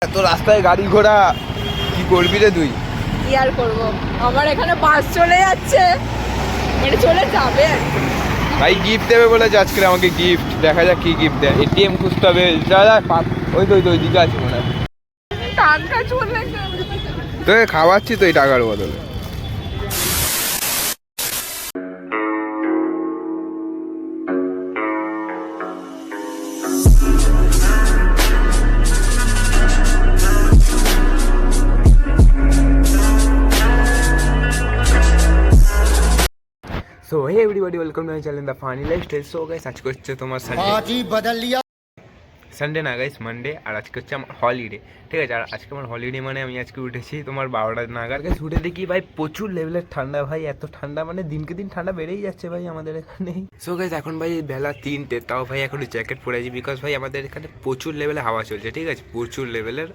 এত রাস্তায় গাড়ি ঘোড়া কি করবি রে তুই? কি আর করবো, আমার এখানে বাস চলে যাচ্ছে, মানে চলে যাবে আর কি। ভাই গিফট দেবে বলেছে আজকে আমাকে, গিফট দেখা যাক কি গিফট দেয়। এটিএম খুঁজতে হবে, দাদা ওই তো ওই দিকে আছে মনে হয়। টাকা চলে তোকে খাওয়াচ্ছি তো এই টাকার বদলে। So hey everybody, welcome to my channel the funny lifestyle. So guys আজকে হচ্ছে তোমার সানডে না গাইস, মানডে। আর আজকে হচ্ছে আমার হলিডে, ঠিক আছে। আর আজকে আমার হলিডে মানে আমি আজকে উঠেছি তোমার 12টা নাগাদ। গাইস উঠে দেখি ভাই প্রচুর লেভেলের ঠান্ডা, ভাই এত ঠান্ডা মানে দিনকে দিন ঠান্ডা বেড়েই যাচ্ছে ভাই আমাদের এখানে। সো গাইস এখন ভাই বেলা 3টে, তাও ভাই এখন জ্যাকেট পরে আছি বিকজ ভাই আমাদের এখানে প্রচুর লেভেলে হাওয়া চলছে, ঠিক আছে, প্রচুর লেভেলের।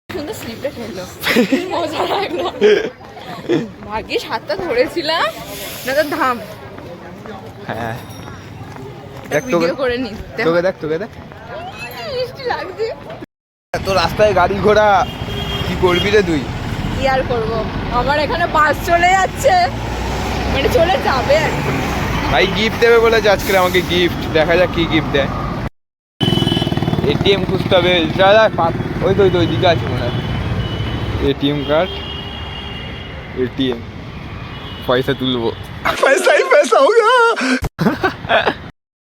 সুন্দর স্লিপটা খেলো, মজা লাগলো। ভাগ্যিস হাতটা ধরেছিলাম, না তো ধাম। হ্যাঁ দেখ ভিডিও করে নি, তোকে দেখ মিষ্টি লাগছে। এত রাস্তায় গাড়ি ঘোড়া কি করবি রে তুই? কি আর করবো, আমার এখানে বাস চলে যাচ্ছে, মানে চলে যাবে আর কি। ভাই গিফট দেবে বলেছে আজকে আমাকে, গিফট দেখা যাক কি গিফট দেয়। এটিএম খুঁজতে হবে, দাদা ওই তো ওই দিকে আছে মনে হয়। এটিএম কার্ড, এটিএম, পয়সা তুলবো, পয়সাই পয়সা হোগা।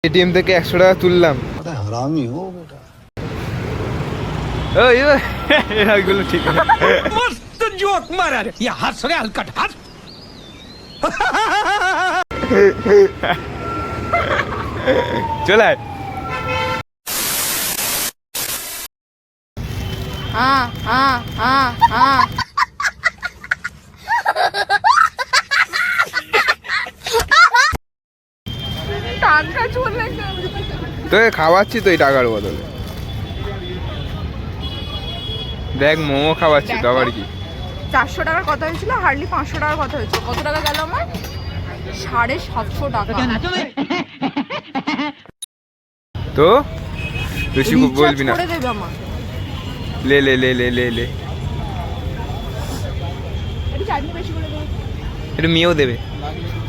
এটিএম থেকে 100 টাকা তুললাম। হারামি হো বেটা। ওই এগুলো ঠিক আছে, মস্ত জোক মারা রে, ইয়া হাস রে হালকা হাস। চলে আয়। টাকা চলে তোকে খাওয়াচ্ছি তো এই টাকার বদলে। দেখ মোমো খাওয়াচ্ছি তো, আবার কি। 400 টাকার কথা হয়েছিল, হার্ডলি 500 টাকার কথা হয়েছিল। কত টাকা গেল আমার? 750 টাকা। তো বেশি বলবি না, করে দেবে আমাকে। লে লে লে লে লে লে, একটু চাটনি বেশি করে দেবে। একটু মেয়েও দেবে।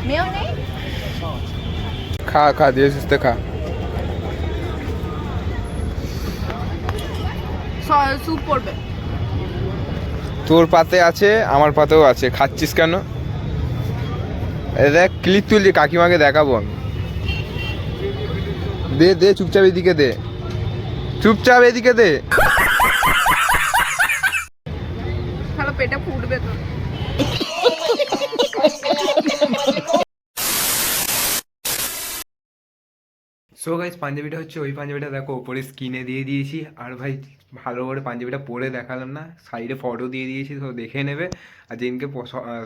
মেয়েও নেই, খা দিয়ে সুস্থ খা। স্যুপ পড়বে। তোর পাতে আছে, আমার পাতেও আছে, খাচ্ছিস কেন? দেখ ক্লিপ তুলছি, কাকিমাকে দেখাবো আমি। দে দে চুপচাপ এদিকে দে, চুপচাপ এদিকে দে। তাহলে পেটে ফুটবে তো। সো গাইস পাঞ্জাবিটা হচ্ছে ওই পাঞ্জাবিটা, দেখো ওপরে স্কিনে দিয়ে দিয়েছি। আর ভাই ভালো করে পাঞ্জাবিটা পরে দেখালাম না, সাইডে ফটো দিয়ে দিয়েছি, তো দেখে নেবে। আর যেদিনকে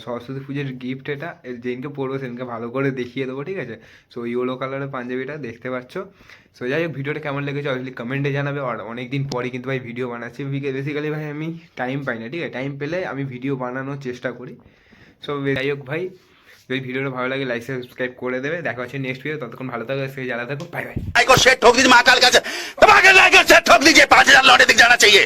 সরস্বতী পুজোর গিফট, এটা যেদিনকে পরবো সেদিনকে ভালো করে দেখিয়ে দেবো, ঠিক আছে। সো ইয়েলো কালারের পাঞ্জাবিটা দেখতে পাচ্ছ। সো যাই হোক, ভিডিওটা কেমন লেগেছে অবশ্যই কমেন্টে জানাবে। আর অনেকদিন পরে কিন্তু ভাই ভিডিও বানাচ্ছি, বেসিক্যালি ভাই আমি টাইম পাই না, ঠিক আছে। টাইম পেলে আমি ভিডিও বানানোর চেষ্টা করি। সো যাই হোক ভাই, যদি ভিডিওটা ভালো লাগে লাইক সাবস্ক্রাইব করে দেবে। দেখা হচ্ছে নেক্সট ভিডিও, ততক্ষণ ভালো থাকো, সে জ্বালা থাকো, বাই বাই। को शेट ठोक दीजिए, महाकाल का दबा के लाइक और शेट ठोक दीजिए, 5000 लौटे दिख जाना चाहिए।